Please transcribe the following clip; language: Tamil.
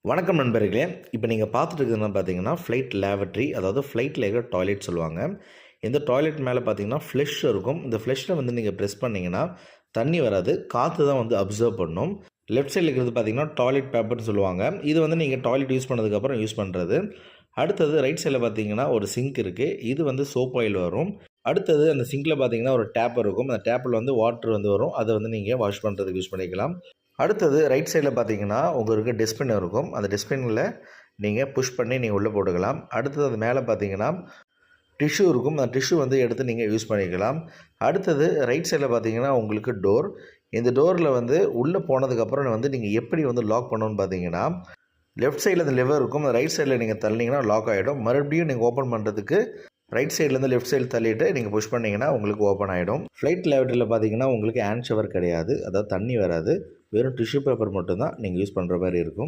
வணக்கம் நண்பர்களே. இப்போ நீங்கள் பார்த்துட்டு இருக்கிறது பார்த்தீங்கன்னா, ஃப்ளைட் லேவட்ரி, அதாவது ஃப்ளைட்டில் இருக்கிற டாய்லெட் சொல்லுவாங்க. இந்த டாய்லெட் மேலே பார்த்தீங்கன்னா ஃப்ளஷ் இருக்கும். இந்த ஃப்ளஷில் வந்து நீங்கள் ப்ரெஸ் பண்ணிங்கன்னா தண்ணி வராது, காற்று தான் வந்து அப்சர்வ் பண்ணும். லெஃப்ட் சைடில் இருக்கிறது பார்த்தீங்கன்னா டாய்லெட் பேப்பர்னு சொல்லுவாங்க. இது வந்து நீங்கள் டாய்லெட் யூஸ் பண்ணதுக்கப்புறம் யூஸ் பண்ணுறது. அடுத்தது ரைட் சைடில் பார்த்தீங்கன்னா ஒரு சிங்க் இருக்குது. இது வந்து சோப் ஆயில் வரும். அடுத்தது அந்த சிங்கில் பார்த்தீங்கன்னா ஒரு டேப் இருக்கும். அந்த டேப்பில் வந்து வாட்டர் வந்து வரும். அதை வந்து நீங்கள் வாஷ் பண்ணுறதுக்கு யூஸ் பண்ணிக்கலாம். அடுத்தது ரைட் சைடில் பார்த்தீங்கன்னா உங்களுக்கு டஸ்ட்பின் இருக்கும். அந்த டஸ்ட்பினில் நீங்கள் புஷ் பண்ணி நீங்கள் உள்ளே போட்டுக்கலாம். அடுத்தது அது மேலே பார்த்தீங்கன்னா டிஷ்யூ இருக்கும். அந்த டிஷ்யூ வந்து எடுத்து நீங்கள் யூஸ் பண்ணிக்கலாம். அடுத்தது ரைட் சைடில் பார்த்தீங்கன்னா உங்களுக்கு டோர். இந்த டோரில் வந்து உள்ளே போனதுக்கப்புறம் வந்து நீங்கள் எப்படி வந்து லாக் பண்ணணும்னு பார்த்தீங்கன்னா, லெஃப்ட் சைடில் அந்த லிவர் இருக்கும். அந்த ரைட் சைடில் நீங்கள் தள்ளினீங்கன்னா லாக் ஆகிடும். மறுபடியும் நீங்கள் ஓப்பன் பண்ணுறதுக்கு ரைட் சைட்லேருந்து லெஃப்ட் சைடு தள்ளிட்டு நீங்கள் புஷ் பண்ணிங்கன்னா உங்களுக்கு ஓப்பன் ஆகிடும். ஃப்ளைட் லேவட்டரியில் பார்த்தீங்கன்னா உங்களுக்கு ஹேண்ட் ஷவர் கிடையாது. அதாவது தண்ணி வராது. வெறும் டிஷ்யூ பேப்பர் மட்டும்தான் நீங்கள் யூஸ் பண்ணுற மாதிரி இருக்கும்.